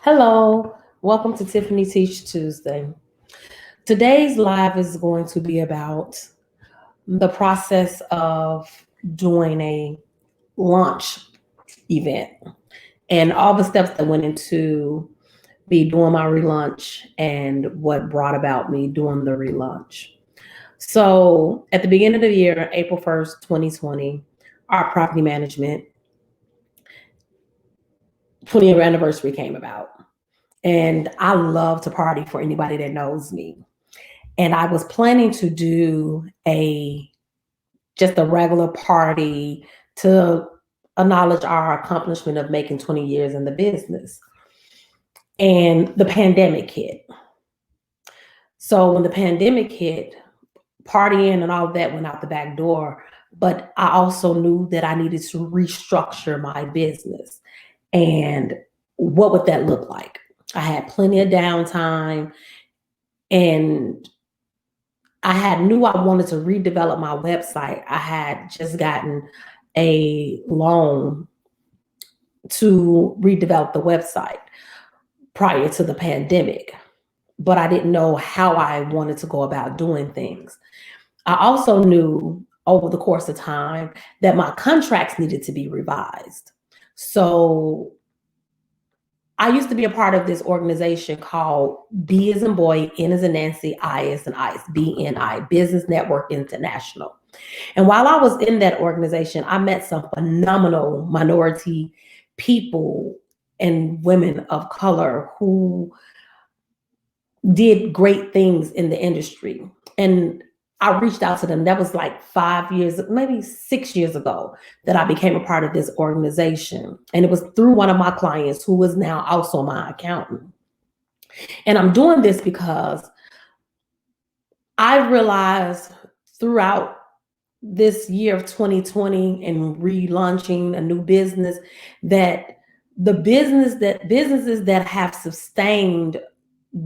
Hello, welcome to Tiffany Teach Tuesday. Today's live is going to be about the process of doing a launch event and all the steps that went into me doing my relaunch and what brought about me doing the relaunch. So, at the beginning of the year, April 1st, 2020, our property management 20th anniversary came about. And I love to party for anybody that knows me. And I was planning to do a just a regular party to acknowledge our accomplishment of making 20 years in the business. And the pandemic hit. So when the pandemic hit, partying and all of that went out the back door. But I also knew that I needed to restructure my business. And what would that look like? I had plenty of downtime and I had knew I wanted to redevelop my website. I had just gotten a loan to redevelop the website prior to the pandemic, but I didn't know how I wanted to go about doing things. I also knew over the course of time that my contracts needed to be revised. So I used to be a part of this organization called B as in boy, N as in Nancy, I as in ice, BNI, Business Network International. And while I was in that organization, I met some phenomenal minority people and women of color who did great things in the industry. And I reached out to them. That was like 5 years, maybe 6 years ago that I became a part of this organization. And it was through one of my clients who is now also my accountant. And I'm doing this because I realized throughout this year of 2020 and relaunching a new business that businesses that have sustained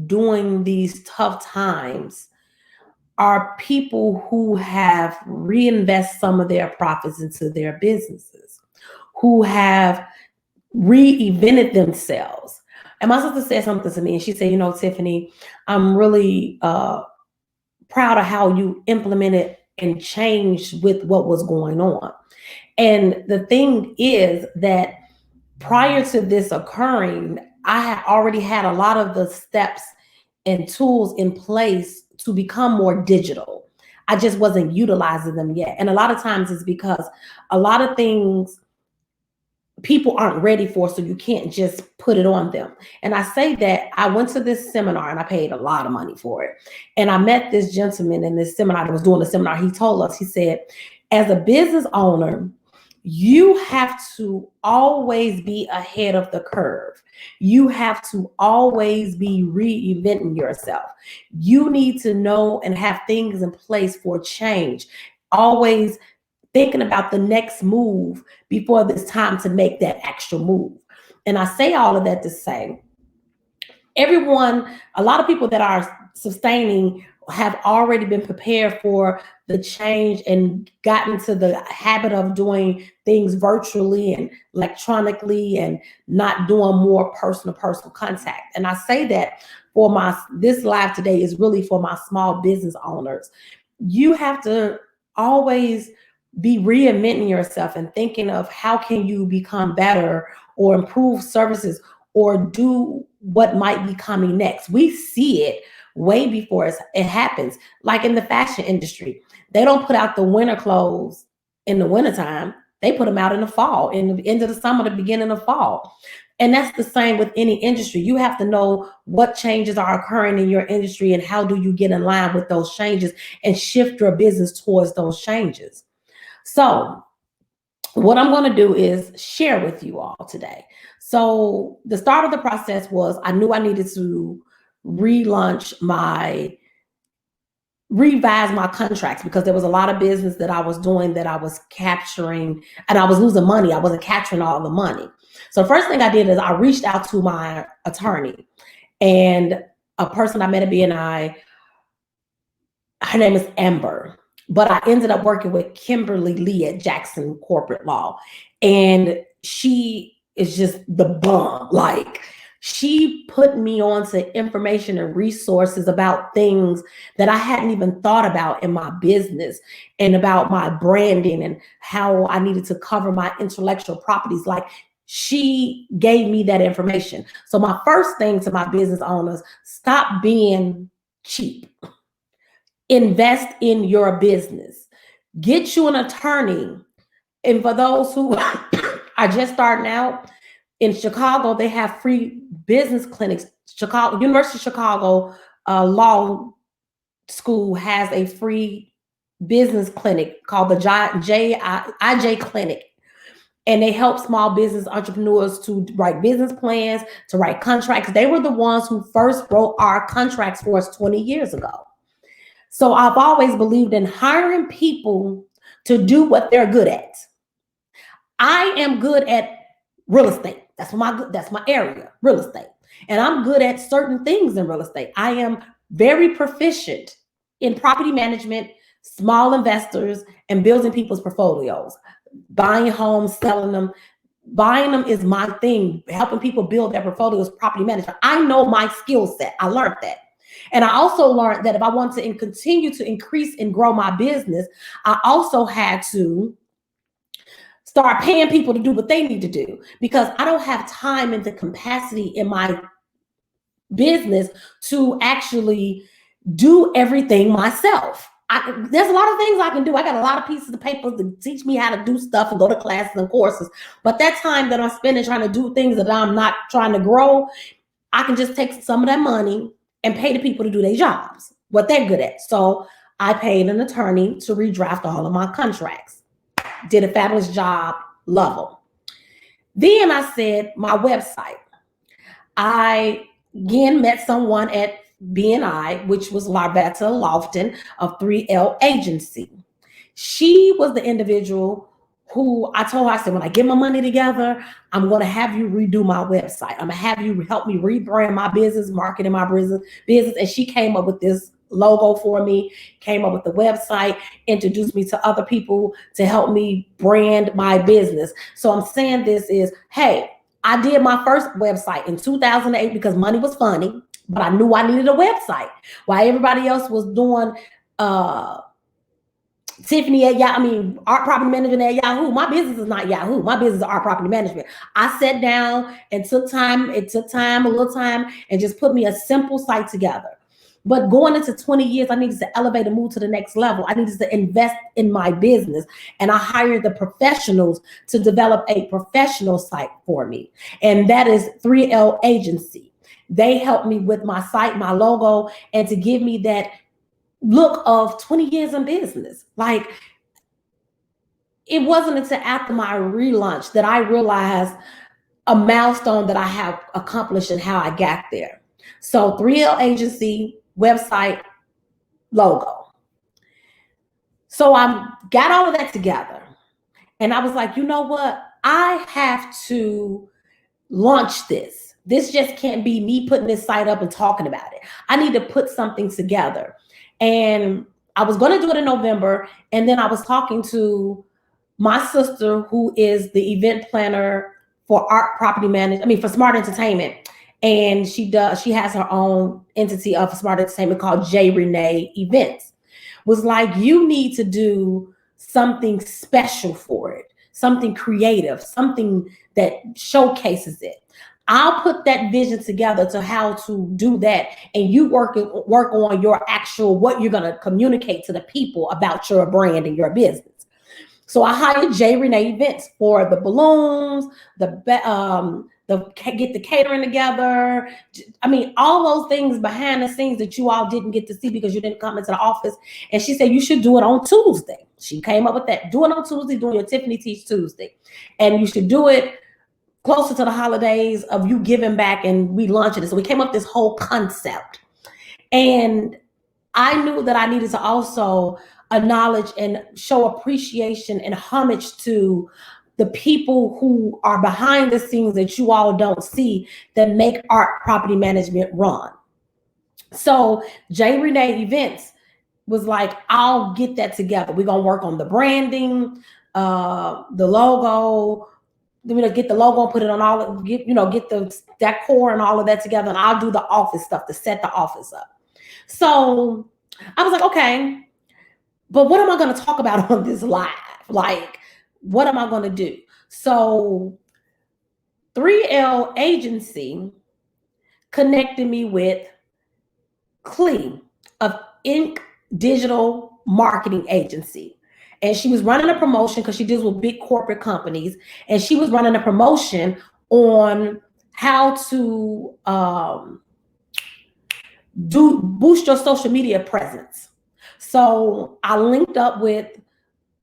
during these tough times are people who have reinvest some of their profits into their businesses, who have reinvented themselves. And my sister said something to me, and she said, Tiffany, I'm really proud of how you implemented and changed with what was going on. And the thing is that prior to this occurring, I had already had a lot of the steps and tools in place to become more digital. I just wasn't utilizing them yet. And a lot of times it's because a lot of things people aren't ready for, so you can't just put it on them. And I say that I went to this seminar and I paid a lot of money for it. And I met this gentleman in this seminar that was doing the seminar. He told us, he said, as a business owner, you have to always be ahead of the curve. You have to always be reinventing yourself. You need to know and have things in place for change. Always thinking about the next move before it's time to make that extra move. And I say all of that to say, a lot of people that are sustaining have already been prepared for the change and gotten to the habit of doing things virtually and electronically and not doing more personal contact. And I say that this live today is really for my small business owners. You have to always be reinventing yourself and thinking of how can you become better or improve services or do what might be coming next. We see it way before it happens. Like in the fashion industry, they don't put out the winter clothes in the wintertime. They put them out in the fall, in the end of the summer, the beginning of fall. And that's the same with any industry. You have to know what changes are occurring in your industry and how do you get in line with those changes and shift your business towards those changes. So what I'm going to do is share with you all today. So the start of the process was I knew I needed to revise my contracts because there was a lot of business that I was doing that I was capturing and I was losing money. I wasn't capturing all the money. So first thing I did is I reached out to my attorney and a person I met at BNI, her name is Amber. But I ended up working with Kimberly Lee at Jackson Corporate Law. And she is just the bomb. Like, She put me on to information and resources about things that I hadn't even thought about in my business, and about my branding and how I needed to cover my intellectual properties. Like, she gave me that information. So my first thing to my business owners: stop being cheap. Invest in your business. Get you an attorney. And for those who are just starting out, in Chicago, they have free business clinics. University of Chicago Law School has a free business clinic called the IJ Clinic. And they help small business entrepreneurs to write business plans, to write contracts. They were the ones who first wrote our contracts for us 20 years ago. So I've always believed in hiring people to do what they're good at. I am good at real estate. That's my area, real estate. And I'm good at certain things in real estate. I am very proficient in property management, small investors, and building people's portfolios. Buying homes, selling them. Buying them is my thing. Helping people build their portfolios, property management. I know my skill set. I learned that. And I also learned that if I want to continue to increase and grow my business, I also had to start paying people to do what they need to do, because I don't have time and the capacity in my business to actually do everything myself. There's a lot of things I can do. I got a lot of pieces of paper to teach me how to do stuff and go to classes and courses. But that time that I'm spending trying to do things that I'm not trying to grow, I can just take some of that money and pay the people to do their jobs, what they're good at. So I paid an attorney to redraft all of my contracts. Did a fabulous job, love them. Then I said, my website. I again met someone at BNI, which was Larvetta Lofton of 3L Agency. She was the individual who I told her, I said, when I get my money together, I'm going to have you redo my website. I'm going to have you help me rebrand my business, marketing my business. And she came up with this logo for me, came up with the website, introduced me to other people to help me brand my business. So I'm saying this is, hey, I did my first website in 2008 because money was funny, but I knew I needed a website. While everybody else was doing Tiffany at art property management at Yahoo. My business is not Yahoo. My business is art property management. I sat down and took time. It took time, a little time, and just put me a simple site together. But going into 20 years, I needed to elevate and move to the next level. I needed to invest in my business. And I hired the professionals to develop a professional site for me. And that is 3L Agency. They helped me with my site, my logo, and to give me that look of 20 years in business. Like, it wasn't until after my relaunch that I realized a milestone that I have accomplished and how I got there. So 3L Agency, website, logo. So I got all of that together. And I was like, you know what? I have to launch this. This just can't be me putting this site up and talking about it. I need to put something together. And I was going to do it in November. And then I was talking to my sister, who is the event planner for art property management, for Smart Entertainment. And she has her own entity of Smart Entertainment called JaiRenee Events. Was like, you need to do something special for it, something creative, something that showcases it. I'll put that vision together to how to do that, and you work on your actual, what you're going to communicate to the people about your brand and your business. So I hired JaiRenee Events for the balloons, get the catering together. All those things behind the scenes that you all didn't get to see because you didn't come into the office. And she said, you should do it on Tuesday. She came up with that. Do it on Tuesday, doing your Tiffany Teach Tuesday. And you should do it closer to the holidays of you giving back and relaunching it. So we came up with this whole concept. And I knew that I needed to also acknowledge and show appreciation and homage to the people who are behind the scenes that you all don't see that make art property management run. So JaiRenee Events was like, I'll get that together. We're going to work on the branding, the logo, get the logo and put it on all of, get the decor and all of that together, and I'll do the office stuff to set the office up. So I was like, okay, but what am I going to talk about on this live? Like, what am I going to do? So 3L Agency connected me with Clee of Ink Digital Marketing Agency. And she was running a promotion because she deals with big corporate companies. And she was running a promotion on how to boost your social media presence. So I linked up with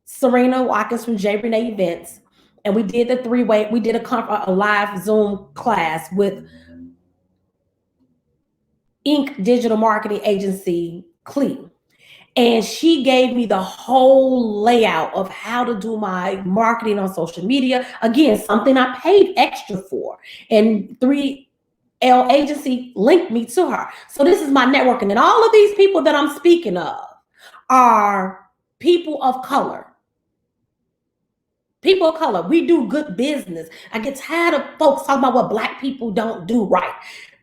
Serena Watkins from JaiRenee Events, and we did the three-way. We did a live Zoom class with Ink Digital Marketing Agency, Clee. And she gave me the whole layout of how to do my marketing on social media. Again, something I paid extra for. And 3L Agency linked me to her. So this is my networking. And all of these people that I'm speaking of are people of color. People of color. We do good business. I get tired of folks talking about what Black people don't do right.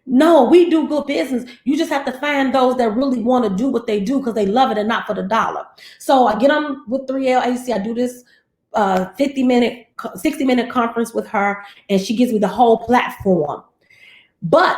No, we do good business. You just have to find those that really want to do what they do because they love it and not for the dollar. So I get on with 3L Agency. I do this 60-minute conference with her, and she gives me the whole platform. But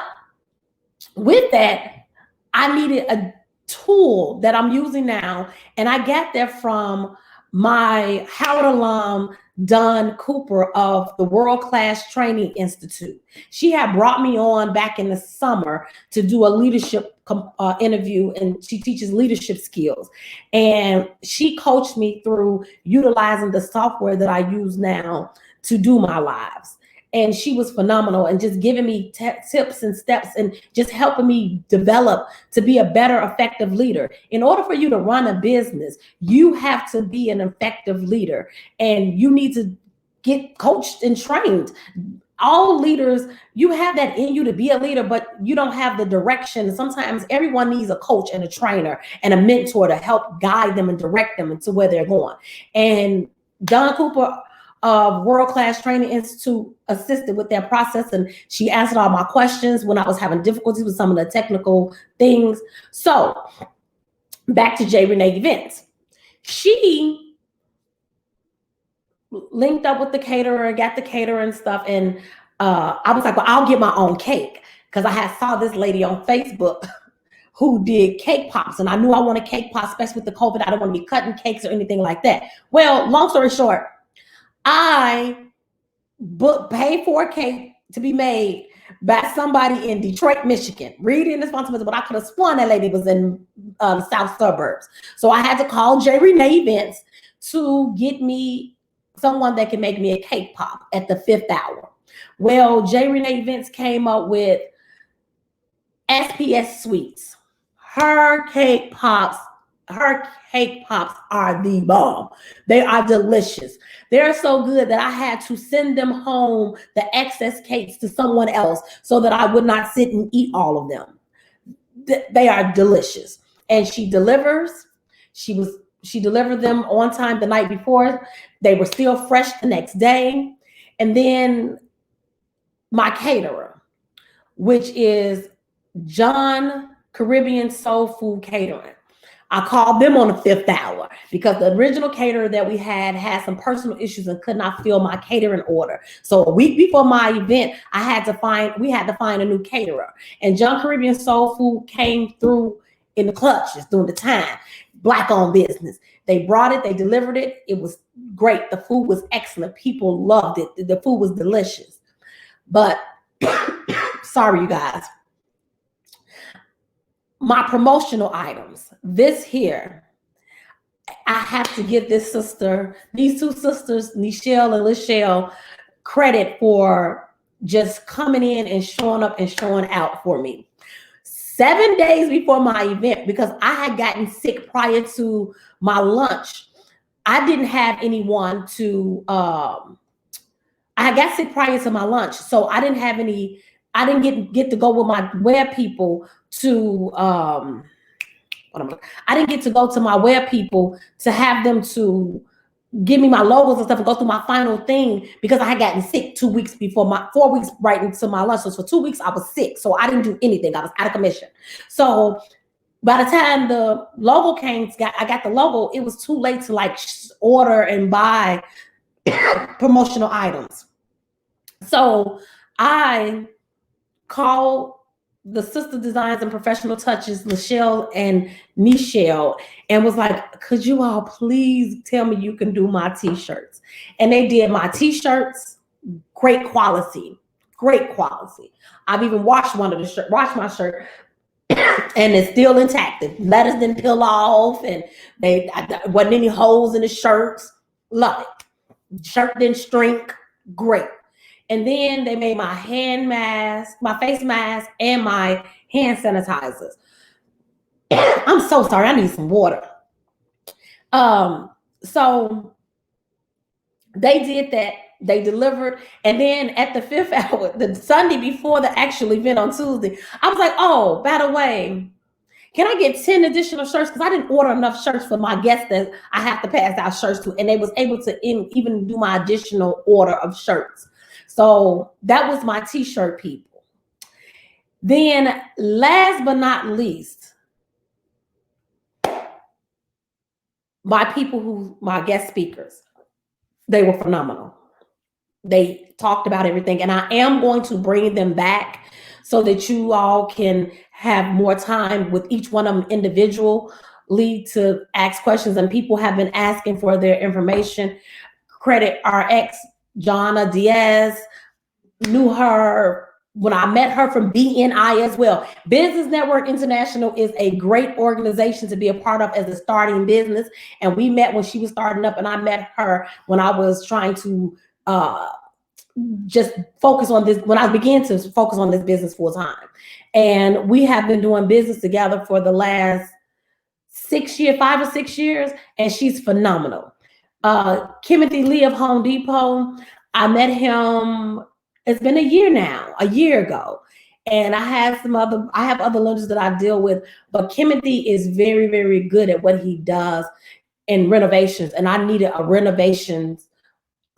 with that, I needed a tool that I'm using now, and I got that from my Howard alum, Don Cooper of the World Class Training Institute. She had brought me on back in the summer to do a leadership interview, and she teaches leadership skills. And she coached me through utilizing the software that I use now to do my lives. And she was phenomenal and just giving me tips and steps and just helping me develop to be a better, effective leader. In order for you to run a business, you have to be an effective leader, and you need to get coached and trained. All leaders, you have that in you to be a leader, but you don't have the direction. Sometimes everyone needs a coach and a trainer and a mentor to help guide them and direct them into where they're going. And Don Cooper of World Class Training Institute assisted with that process, and she answered all my questions when I was having difficulties with some of the technical things. So back to JaiRenee Events. She linked up with the caterer, got the caterer and stuff, and I was like, well, I'll get my own cake, because I had saw this lady on Facebook who did cake pops, and I knew I wanted cake pops, especially with the COVID. I don't want to be cutting cakes or anything like that. Well, long story short, I paid for a cake to be made by somebody in Detroit, Michigan. Read in responsibility, but I could have sworn that lady was in the south suburbs. So I had to call JaiRenee Events to get me someone that can make me a cake pop at the 5th hour. Well, JaiRenee Events came up with SPS Sweets. Her cake pops are the bomb. They are delicious. They're so good that I had to send them home, the excess cakes, to someone else so that I would not sit and eat all of them. They are delicious. And she delivers. She delivered them on time the night before. They were still fresh the next day. And then my caterer, which is John Caribbean Soul Food Catering. I called them on the 5th hour because the original caterer that we had some personal issues and could not fill my catering order. So a week before my event, we had to find a new caterer. And John Caribbean Soul Food came through in the clutches during the time. Black-owned business. They brought it, they delivered it. It was great. The food was excellent. People loved it. The food was delicious. But sorry, you guys. My promotional items, this here, I have to give these two sisters, Nichelle and Lachelle, credit for just coming in and showing up and showing out for me. 7 days before my event, because I had gotten sick prior to my lunch, I didn't have anyone to, I got sick prior to my lunch, so I didn't have any, I didn't get to go with my web people to, I didn't get to go to my web people to have them to give me my logos and stuff and go through my final thing because I had gotten sick 2 weeks before 4 weeks right into my lunch. So for 2 weeks I was sick. So I didn't do anything. I was out of commission. So by the time the logo came, I got the logo, it was too late to like order and buy promotional items. So I called the Sister Designs and Professional Touches, Michelle and Nichelle, and was like, could you all please tell me you can do my t-shirts? And they did my t-shirts, great quality, great quality. I've even washed one of the shirt, washed my shirt, and it's still intact. The letters didn't peel off, and there wasn't any holes in the shirts. Love it. Shirt didn't shrink, great. And then they made my hand mask, my face mask, and my hand sanitizers. I'm so sorry, I need some water. So they did that. They delivered. And then at the 5th hour, the Sunday before the actual event on Tuesday, I was like, oh, by the way, can I get 10 additional shirts? Because I didn't order enough shirts for my guests that I have to pass out shirts to. And they was able to even do my additional order of shirts. So that was my t-shirt people. Then last but not least, my guest speakers, they were phenomenal. They talked about everything, and I am going to bring them back so that you all can have more time with each one of them individually to ask questions. And people have been asking for their information. Credit our ex, Johanna, Diaz, knew her when I met her from BNI as well. Business Network International is a great organization to be a part of as a starting business. And we met when she was starting up, and I met her when I was trying to just focus on this, when I began to focus on this business full time. And we have been doing business together for the last 5 or 6 years, and she's phenomenal. Timothy Lee of Home Depot, I met him, it's been a year ago. And I have other lenders that I deal with, but Timothy is very, very good at what he does in renovations. And I needed a renovations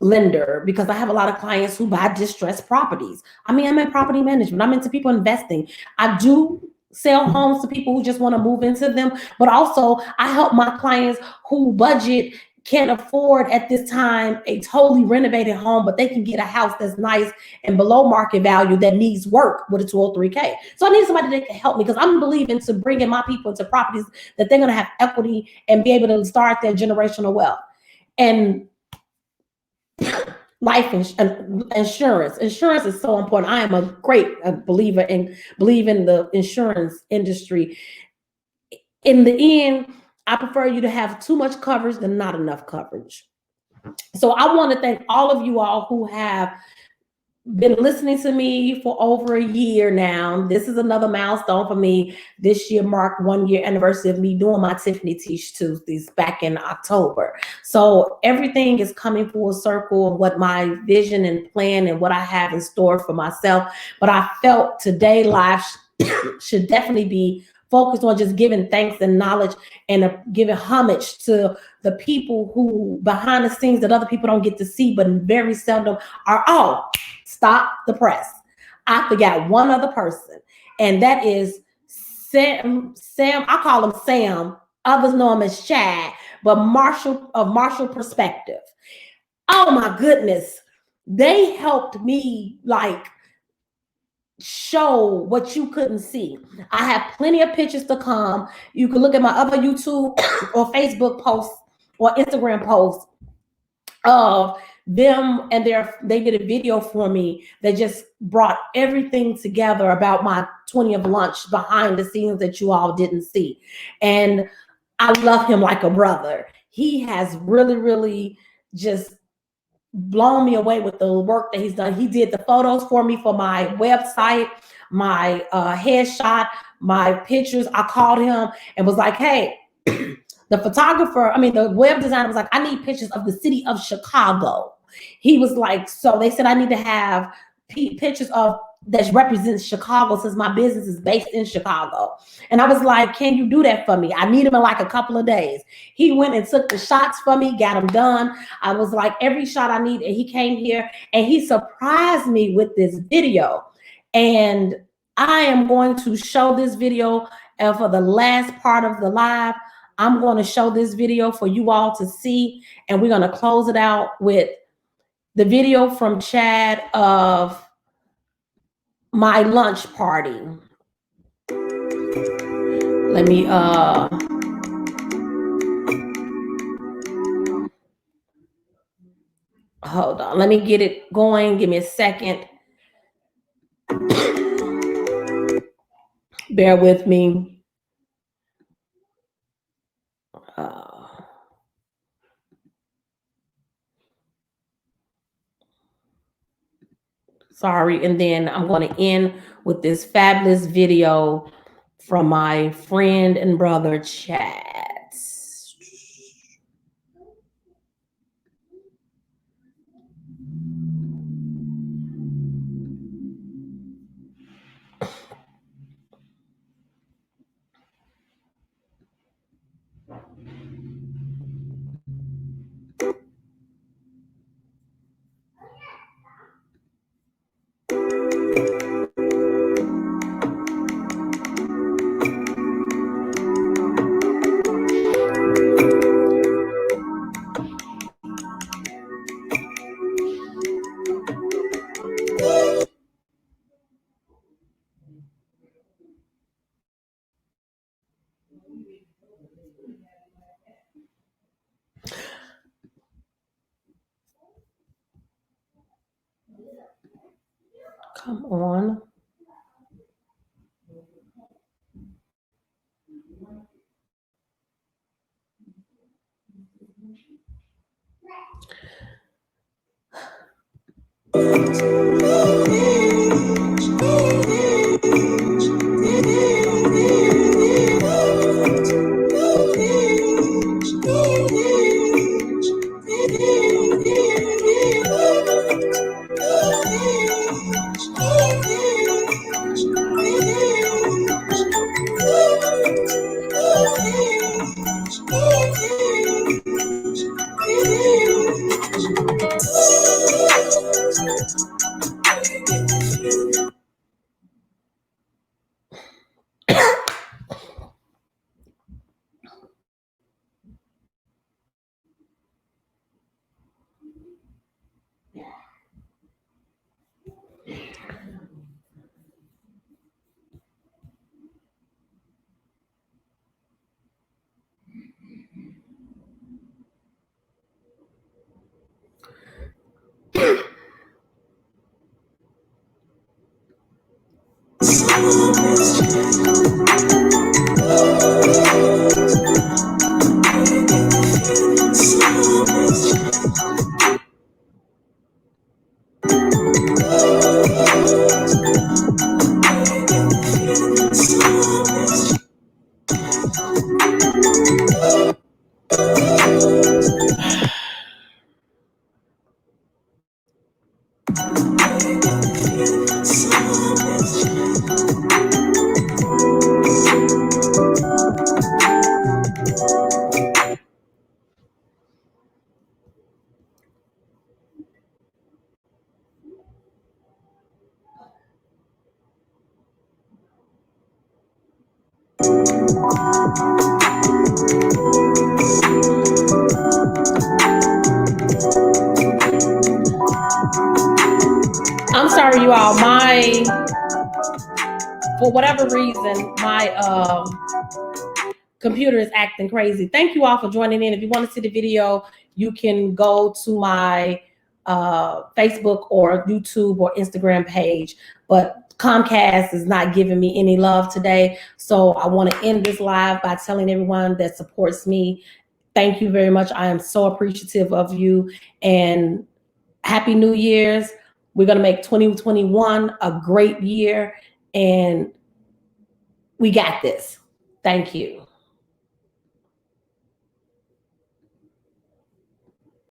lender because I have a lot of clients who buy distressed properties. I mean, I'm in property management. I'm into people investing. I do sell homes to people who just want to move into them, but also I help my clients who budget can't afford at this time a totally renovated home, but they can get a house that's nice and below market value that needs work with a 203K. So I need somebody that can help me, because I'm believing to bringing my people into properties that they're going to have equity and be able to start their generational wealth. And life insurance is so important. I am a great believer in the insurance industry. In the end, I prefer you to have too much coverage than not enough coverage. So I want to thank all of you all who have been listening to me for over a year now. This is another milestone for me. This year marked 1 year anniversary of me doing my Tiffany Teach Tuesdays back in October. So everything is coming full circle of what my vision and plan and what I have in store for myself. But I felt today live should definitely be focused on just giving thanks and knowledge and giving homage to the people who behind the scenes that other people don't get to see, but very seldom are. Stop the press. I forgot one other person, and that is Sam. I call him Sam. Others know him as Chad, but Marshall of Marshall Perspective. Oh my goodness. They helped me like show what you couldn't see. I have plenty of pictures to come. You can look at my other YouTube or Facebook posts or Instagram posts of them, and they did a video for me that just brought everything together about my 20th lunch behind the scenes that you all didn't see. And I love him like a brother. He has really, really just blown me away with the work that he's done. He did the photos for me for my website, my headshot, my pictures. I called him and was like, hey, the web designer was like, I need pictures of the city of Chicago. He was like, so they said I need to have pictures of that represents Chicago, since my business is based in Chicago. And I was like, can you do that for me? I need him in like a couple of days. He went and took the shots for me, got them done. I was like, every shot I need. And he came here and he surprised me with this video. And I am going to show this video. And for the last part of the live, I'm going to show this video for you all to see. And we're going to close it out with the video from Chad of my lunch party. Let me hold on. Let me get it going. Give me a second. Bear with me. Sorry. And then I'm going to end with this fabulous video from my friend and brother, Chad. Come on. I'm sorry, you all. For whatever reason, my computer is acting crazy. Thank you all for joining in. If you want to see the video, you can go to my Facebook or YouTube or Instagram page. But Comcast is not giving me any love today. So I want to end this live by telling everyone that supports me, thank you very much. I am so appreciative of you, and Happy New Year's. We're going to make 2021 a great year, and we got this. Thank you.